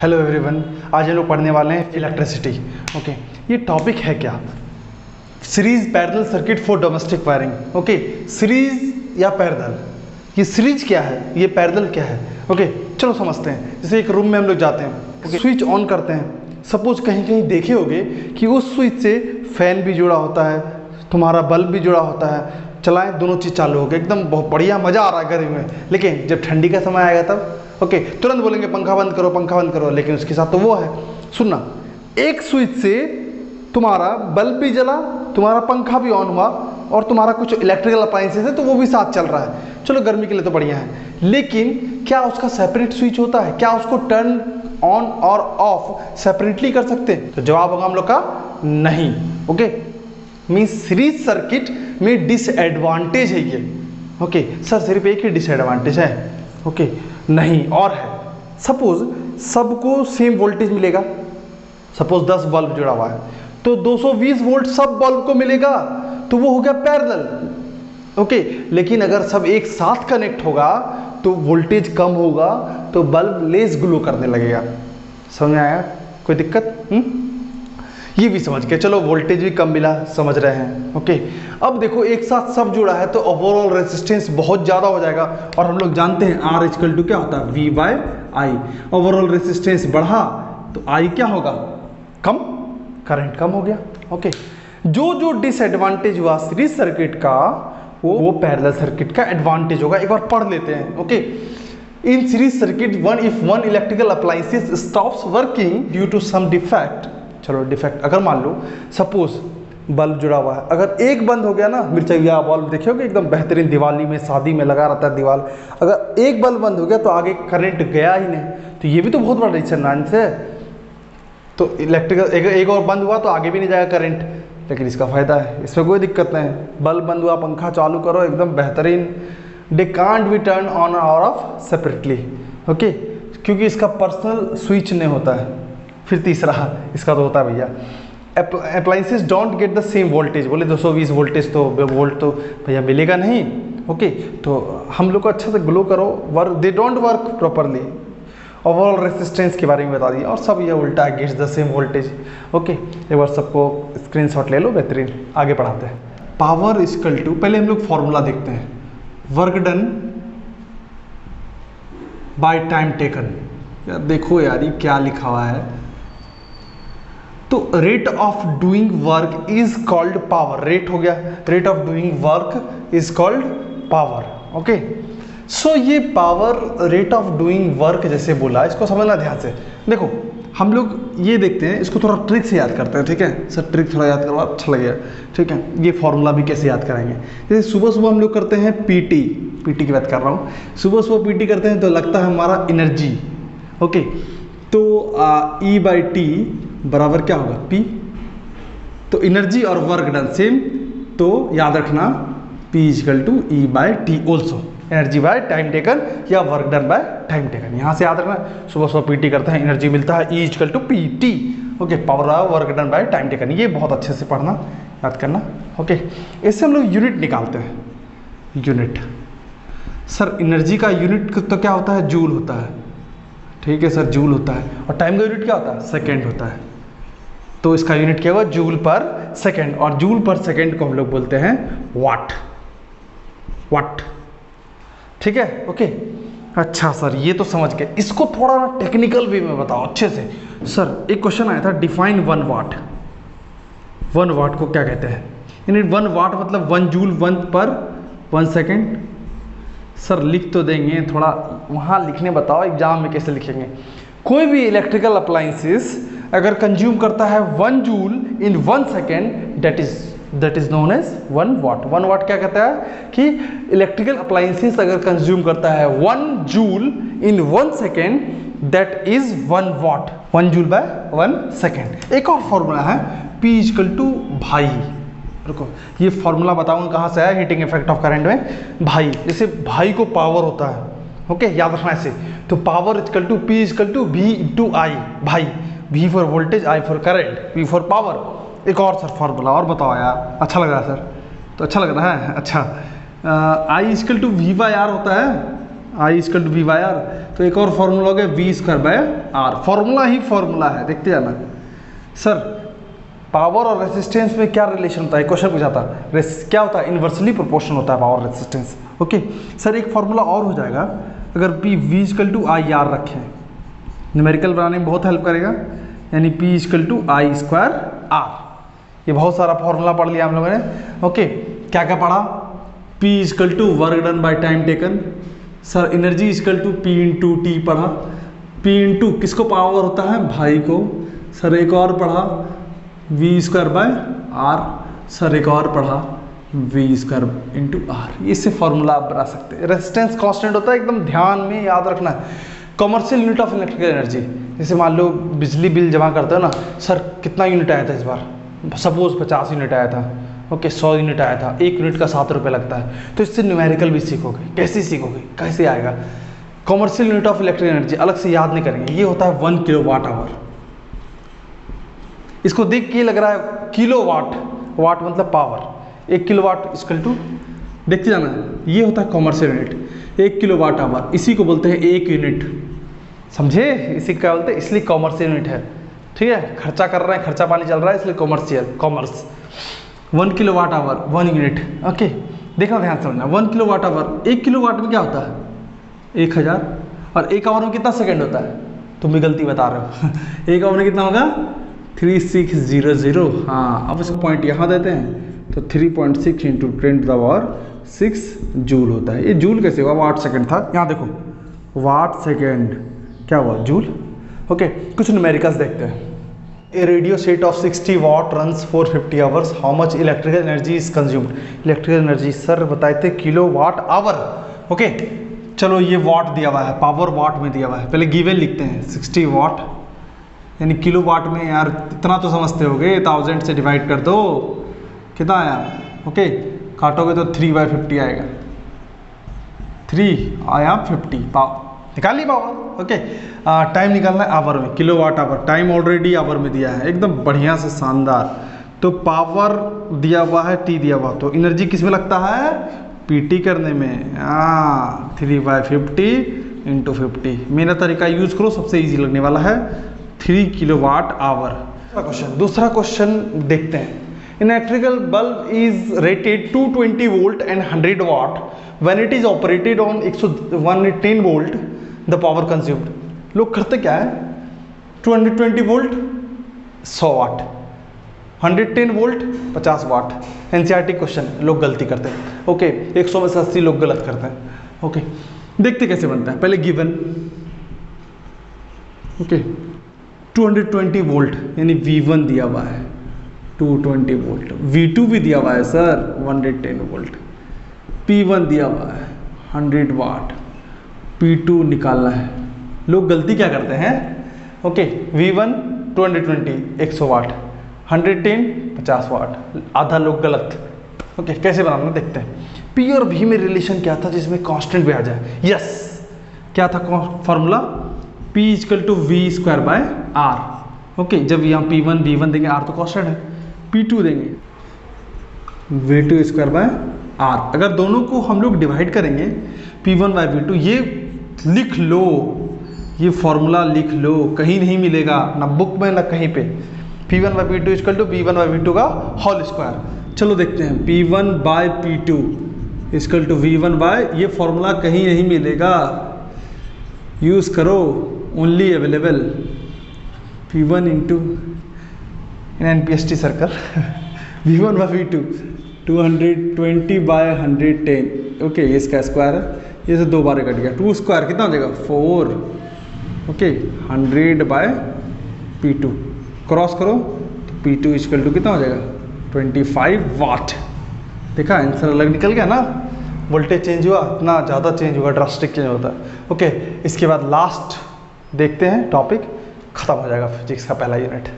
Hello everyone, आज हम लोग पढ़ने वाले हैं इलेक्ट्रिसिटी। ओके, ये टॉपिक है क्या? Series parallel circuit for domestic wiring. Okay, series या पैरेलल, ये सीरीज क्या है, ये पैरेलल क्या है? ओके, चलो समझते हैं। जैसे एक रूम में हम लोग जाते हैं, ओके, स्विच ऑन करते हैं। सपोज कहीं कहीं देखे होगे कि उस स्विच से फैन भी जुड़ा होता है, तुम्हारा बल्ब भी जुड़ा होता है, चलाएं दोनों चीज़ चालू हो गए, एकदम बहुत बढ़िया, मज़ा आ रहा है गर्मी में। लेकिन जब ठंडी का समय आएगा तब ओके तुरंत बोलेंगे पंखा बंद करो, पंखा बंद करो। लेकिन उसके साथ तो वो है, सुनना, एक स्विच से तुम्हारा बल्ब भी जला, तुम्हारा पंखा भी ऑन हुआ और तुम्हारा कुछ इलेक्ट्रिकल अप्लायंसेस है तो वो भी साथ चल रहा है। चलो गर्मी के लिए तो बढ़िया है, लेकिन क्या उसका सेपरेट स्विच होता है? क्या उसको टर्न ऑन और ऑफ सेपरेटली कर सकते हैं? तो जवाब होगा हम लोग का नहीं। ओके, मीन्स सीरीज सर्किट में डिसएडवांटेज है ये। ओके सर, सिर्फ एक ही डिसएडवांटेज है? ओके नहीं, और है। सपोज सबको सेम वोल्टेज मिलेगा, सपोज 10 बल्ब जुड़ा हुआ है तो 220 वोल्ट सब बल्ब को मिलेगा, तो वो हो गया पैरेलल। ओके, लेकिन अगर सब एक साथ कनेक्ट होगा तो वोल्टेज कम होगा तो बल्ब लेस ग्लो करने लगेगा। समझ में आया? कोई दिक्कत? ये भी समझ के चलो, वोल्टेज भी कम मिला, समझ रहे हैं। ओके, अब देखो एक साथ सब जुड़ा है तो ओवरऑल रेजिस्टेंस बहुत ज़्यादा हो जाएगा, और हम लोग जानते हैं R इक्वल टू क्या होता है, V बाय आई। ओवरऑल रेजिस्टेंस बढ़ा तो I क्या होगा? कम, करंट कम हो गया। ओके, जो जो डिसएडवांटेज हुआ सीरीज सर्किट का वो पैरेलल सर्किट का एडवांटेज होगा। एक बार पढ़ लेते हैं। Okay, in series circuit if one electrical appliances stops working due to some defect, चलो डिफेक्ट अगर मान लो, सपोज बल्ब जुड़ा हुआ है, अगर एक बंद हो गया ना, मिर्चैया बल्ब देखे होगे एकदम बेहतरीन, दिवाली में शादी में लगा रहता है दीवार, अगर एक बल्ब बंद हो गया तो आगे करंट गया ही नहीं, तो ये भी तो बहुत बड़ा डिसएडवांटेज है। तो इलेक्ट्रिकल एक और बंद हुआ तो आगे भी नहीं जाएगा करंट, लेकिन इसका फायदा है, इसमें कोई दिक्कत नहीं। बल्ब बंद हुआ, पंखा चालू करो, एकदम बेहतरीन, they can't be turn on और ऑफ सेपरेटली। ओके, क्योंकि इसका पर्सनल स्विच नहीं होता है। फिर तीसरा, इसका तो होता है भैया, appliances don't get the same voltage. बोले 220 वोल्टेज तो वोल्ट तो भैया मिलेगा नहीं। ओके, तो हम लोग को अच्छा से ग्लो करो, work they don't work properly. Overall resistance के बारे में बता दिया, और सब ये उल्टा है, gets the same voltage. Okay, एक बार सबको स्क्रीनशॉट ले लो, बेहतरीन। आगे पढ़ाते हैं। पावर इक्वल टू, पहले हम लोग फॉर्मूला देखते हैं, work done by time taken. यार देखो यार, ये क्या लिखा हुआ है, तो rate of doing work is called power. Rate हो गया, rate of doing work is called power. Okay, so ये power, rate of doing work जैसे बोला, इसको समझना ध्यान से। देखो हम लोग ये देखते हैं, इसको थोड़ा ट्रिक से याद करते हैं, ठीक है सर? ट्रिक थोड़ा याद करवा, अच्छा लगेगा, ठीक है? ये फॉर्मूला भी कैसे याद कराएंगे, जैसे सुबह सुबह हम लोग करते हैं पीटी की बात कर रहा हूँ, सुबह सुबह पीटी करते हैं तो लगता है हमारा एनर्जी। ओके, तो E बाई टी बराबर क्या होगा, P। तो एनर्जी और वर्क डन सेम, तो याद रखना P equal to E by T also, energy by time taken या work done by time taken. यहाँ से याद रखना, सुबह सुबह पीटी करते हैं, एनर्जी मिलता है E equal to P T. Okay, power work done by time taken, ये बहुत अच्छे से पढ़ना, याद करना। ओके, इससे हम लोग यूनिट निकालते हैं। यूनिट, सर एनर्जी का यूनिट तो क्या होता है, जूल होता है, ठीक है सर, जूल होता है। और टाइम का यूनिट क्या होता है, सेकेंड होता है। तो इसका यूनिट क्या हुआ, जूल पर सेकेंड, और जूल पर सेकेंड को हम लोग बोलते हैं वाट। वाट, ठीक है? ओके, अच्छा सर ये तो समझ गए, इसको थोड़ा टेक्निकल वे में बताओ अच्छे से। सर एक क्वेश्चन आया था, डिफाइन 1 वाट। 1 वाट को क्या कहते हैं? यानी 1 वाट मतलब 1 जूल 1 पर 1 सेकेंड। सर लिख तो देंगे, थोड़ा वहाँ लिखने बताओ, एग्जाम में कैसे लिखेंगे? कोई भी इलेक्ट्रिकल अप्लायंसेस अगर कंज्यूम करता है 1 joule in 1 second, that is known as 1 watt. 1 watt क्या कहता है कि इलेक्ट्रिकल अप्लायंसेस अगर कंज्यूम करता है 1 joule in 1 second, that is 1 watt. 1 joule by 1 second. एक और फॉर्मूला है, P इक्वल टू भाई, रुको ये फॉर्मूला बताऊंगा कहाँ से आया, हीटिंग इफेक्ट ऑफ करंट में भाई, जैसे भाई को पावर होता है। ओके, याद रखना ऐसे, तो power equal to P equal to V into I, भाई V for voltage, I for current, P for power. एक और सर फॉर्मूला और बताओ यार, अच्छा लग रहा है सर, तो अच्छा लग रहा है। अच्छा, I equal to V by R होता है, I equal to V by R. तो एक और फॉर्मूला हो गया V square by R. Formula ही फॉर्मूला है, देखते जाना। सर पावर और रेसिस्टेंस में क्या रिलेशन होता है, क्वेश्चन पूछा था। क्या होता है, इन्वर्सली प्रोपोर्शनल होता है पावर रेसिस्टेंस। ओके सर एक फॉर्मूला और हो जाएगा, अगर P V equal to I R रखें, न्यूमेरिकल बनाने में बहुत हेल्प करेगा, यानी P equal to I square R. ये बहुत सारा फॉर्मूला पढ़ लिया हम लोगों ने। ओके क्या क्या पढ़ा, P equal to work done by time taken. Sir energy equal to P into T पढ़ा, पी इंटू किसको पावर होता है, भाई को। सर एक और पढ़ा V square by R. Sir एक और पढ़ा वी स्क्वायर इंटू आर। इससे फॉर्मूला आप बना सकते हैं। रेजिस्टेंस कांस्टेंट होता है, एकदम ध्यान में याद रखना है। Commercial unit of electrical energy, जैसे मान लो बिजली बिल जमा करते हो ना, सर कितना यूनिट आया था इस बार, सपोज 50 यूनिट आया था। ओके 100 यूनिट आया था, 1 यूनिट का 7 रुपये लगता है। तो इससे न्यूमेरिकल भी सीखोगे। कैसे सीखोगे, कैसे आएगा, commercial unit of electrical energy अलग से याद नहीं करेंगे। ये होता है 1 किलोवाट आवर। इसको देख के लग रहा है किलोवाट, वाट मतलब पावर, 1 किलोवाट इक्वल टू, देखते जाना है। ये होता है कमर्शियल यूनिट, 1 किलोवाट आवर, इसी को बोलते हैं 1 यूनिट। समझे, इसी क्या बोलते हैं, इसलिए कॉमर्शियल यूनिट है। ठीक है, खर्चा कर रहे हैं, खर्चा पानी चल रहा है, इसलिए commercial, commerce. 1 kilowatt hour 1 unit. Okay देखना ध्यान से समझना, 1 किलोवाट आवर, 1 किलोवाट में क्या होता है 1000, और 1 आवर में कितना सेकंड होता है, तुम भी गलती बता रहे हो। 1 आवर में कितना होगा 3600। हाँ अब इसको पॉइंट यहाँ देते हैं, तो 3.6 इंटू 10⁻6 जूल होता है। ये जूल कैसे हुआ, वाट सेकंड था, यहाँ देखो वाट सेकंड क्या हुआ, जूल। ओके कुछ न्यूमेरिकल्स देखते हैं। A radio set of 60 watt runs for 50 hours, how much electrical energy is consumed. Electrical energy sir बताए थे किलो वाट आवर। ओके चलो ये वाट दिया हुआ है, पावर वाट में दिया हुआ है, पहले गिवन लिखते हैं 60 वाट, यानी किलो वाट में यार इतना तो समझते होगे, 1000 से डिवाइड कर दो, कितना आया। ओके काटोगे तो 3/50 आएगा, 3 आया 50 पावर, निकाल ली पावर। ओके टाइम निकालना है आवर में, kilowatt hour, time already hour में दिया है, एकदम बढ़िया से शानदार। तो पावर दिया हुआ है, टी दिया हुआ, तो एनर्जी किस में लगता है, पीटी करने में। 3/50 इंटू 50, मेरा तरीका यूज करो, सबसे इजी लगने वाला है, 3 किलोवाट आवर। दूसरा क्वेश्चन देखते हैं। An electrical bulb is rated 220 volt and 100 watt. When it is operated on 110 volt, the power consumed. लोग करते क्या है, 220 वोल्ट 100 वाट, 110 वोल्ट 50 वाट। एनसीईआरटी क्वेश्चन, लोग गलती करते हैं। ओके 100 में से 80 लोग गलत करते हैं। ओके देखते कैसे बनता है, पहले गिवन। ओके 220 वोल्ट यानी V1 दिया हुआ है 220 वोल्ट, V2 भी दिया हुआ है सर 110 वोल्ट, P1 दिया हुआ है 100 वाट, P2 निकालना है। लोग गलती क्या करते हैं, ओके V1 220 100 वाट, 110 50 वाट, आधा लोग गलत। ओके कैसे बनाना देखते हैं। P और V में रिलेशन क्या था जिसमें कांस्टेंट भी आ जाए। यस क्या था formula, P equal to V square by R। Okay जब यहाँ P1 V1 देंगे, R तो कांस्टेंट है, P2 देंगे V2 स्क्वायर बाय R। अगर दोनों को हम लोग डिवाइड करेंगे P1 बाय V2, ये लिख लो, ये फॉर्मूला लिख लो, कहीं नहीं मिलेगा, ना बुक में ना कहीं पे। P1 by P2 equal to P1 bye V2 का होल स्क्वायर। चलो देखते हैं, P1 by P2 equal to V1 by, ये फॉर्मूला कहीं नहीं मिलेगा, यूज़ करो, only available P1 into NPST circle V1 by V2 220 by 110। Okay ये इसका स्क्वायर है, ये से 2 बार कट गया, 2 स्क्वायर कितना हो जाएगा 4। ओके 100 बाय P2 क्रॉस करो तो P2 इक्वल टू कितना हो जाएगा 25 वाट। देखा आंसर अलग निकल गया ना, वोल्टेज चेंज हुआ, इतना ज़्यादा चेंज हुआ, ड्रास्टिक चेंज होता है। ओके इसके बाद लास्ट देखते हैं, टॉपिक खत्म हो जाएगा फिजिक्स का पहला यूनिट।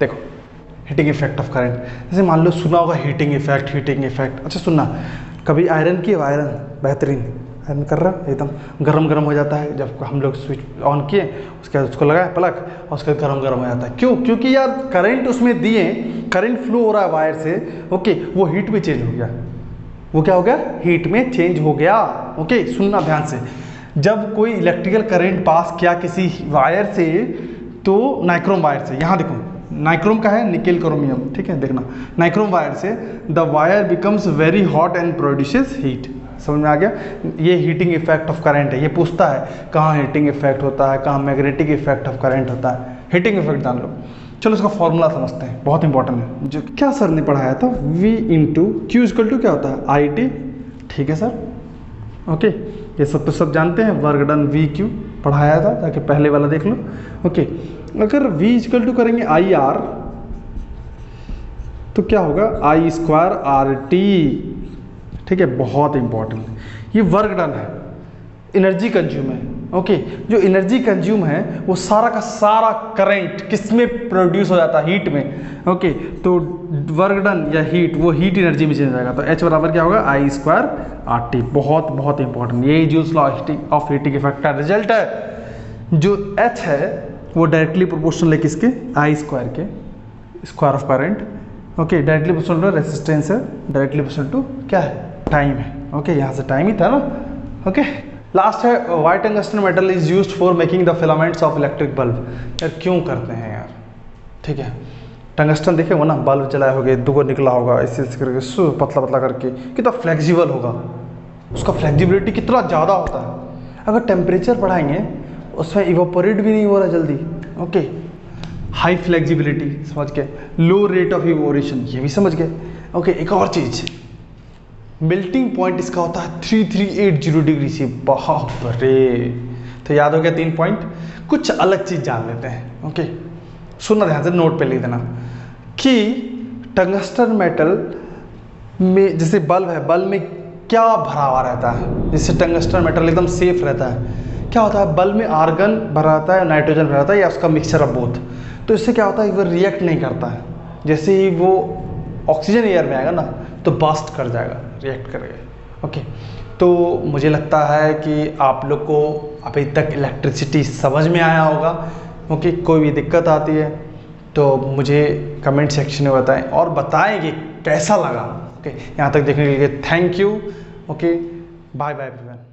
देखो हीटिंग इफेक्ट ऑफ करंट, जैसे मान लो सुना होगा हीटिंग इफेक्ट, हीटिंग इफेक्ट। अच्छा सुनना, कभी आयरन की, आयरन बेहतरीन आयरन कर रहा है, एकदम गरम गरम हो जाता है, जब हम लोग स्विच ऑन किए उसके बाद उसको लगाया प्लग और उसके बाद गरम गरम हो जाता है। क्यों, क्योंकि यार करंट उसमें दिए, करंट फ्लो हो रहा है वायर से। ओके वो हीट में चेंज हो गया, वो क्या हो गया, हीट में चेंज हो गया। ओके सुनना ध्यान से, जब कोई इलेक्ट्रिकल करंट पास किया किसी वायर से, तो नाइक्रोम वायर से, यहाँ देखो नाइक्रोम का है निकेल क्रोमियम, ठीक है, देखना नाइक्रोम वायर से, the wire becomes very hot and produces heat. समझ में आ गया? ये हीटिंग इफेक्ट ऑफ करंट है। ये पूछता है कहाँ हीटिंग इफेक्ट होता है, कहाँ मैग्नेटिक इफेक्ट ऑफ करंट होता है। हीटिंग इफेक्ट जान लो। चलो इसका फॉर्मूला समझते हैं, बहुत इंपॉर्टेंट है। जो क्या सर ने पढ़ाया था, V into Q equal to क्या होता है, IT, ठीक है सर, ओके, ये सब तो सब जानते हैं, वर्क डन VQ पढ़ाया था, ताकि पहले वाला देख लो, ओके। अगर V इक्वल टू करेंगे IR, तो क्या होगा, I स्क्वायर RT, ठीक है, बहुत इंपॉर्टेंट। ये वर्क डन है, एनर्जी कंज्यूम है, ओके। जो एनर्जी कंज्यूम है वो सारा का सारा करंट किस में प्रोड्यूस हो जाता है, हीट में, ओके। तो वर्क डन या हीट, वो हीट एनर्जी में चेंज हो जाएगा। तो H बराबर क्या होगा, I स्क्वायर RT, बहुत बहुत इंपॉर्टेंट। यही joules law of heating effect का रिजल्ट है। जो H है वो डायरेक्टली प्रोपोर्शनल है किसके, I स्क्वायर के, square of current, okay. Directly proportional to resistance है, डायरेक्टली प्रोपोर्शनल टू क्या है, टाइम है, ओके। यहाँ से टाइम ही था ना, ओके। लास्ट है white tungsten metal is used for making the filaments of electric bulb. यार क्यों करते हैं यार, ठीक है। टंगस्टन देखे हो ना, बल्ब जलाए होगे, दुगो निकला होगा ऐसे करके, पतला पतला करके, कितना फ्लेक्सिबल होगा, उसका फ्लेक्सिबिलिटी कितना ज़्यादा होता है। अगर टेम्परेचर बढ़ाएंगे उसमें इवोपोरेट भी नहीं हो रहा जल्दी, ओके। हाई फ्लेक्सिबिलिटी समझ के, लो रेट ऑफ इवोपोरेशन ये भी समझ गए, ओके। एक और चीज़, मेल्टिंग पॉइंट इसका होता है 3380 डिग्री से, बाप रे। तो याद हो गया 3 पॉइंट। कुछ अलग चीज़ जान लेते हैं, ओके। सुनना ध्यान से, नोट पे लिख देना कि टंगस्टन मेटल में जैसे बल्ब है, बल्ब में क्या भरा हुआ रहता है, जिससे टंगस्टन मेटल एकदम सेफ रहता है। क्या होता है, बल्ब में आर्गन भरा रहता है, नाइट्रोजन भरा रहता है, या उसका मिक्सचर ऑफ बोथ। तो इससे क्या होता है, वो रिएक्ट नहीं करता है। जैसे ही वो ऑक्सीजन एयर में आएगा ना, तो बास्ट कर जाएगा, रिएक्ट करेगा, ओके। तो मुझे लगता है कि आप लोग को अभी तक इलेक्ट्रिसिटी समझ में आया होगा, ओके। कोई भी दिक्कत आती है तो मुझे कमेंट सेक्शन में बताएं, और बताएं कि कैसा लगा, ओके। यहाँ तक देखने के लिए thank you, okay. Bye bye everyone.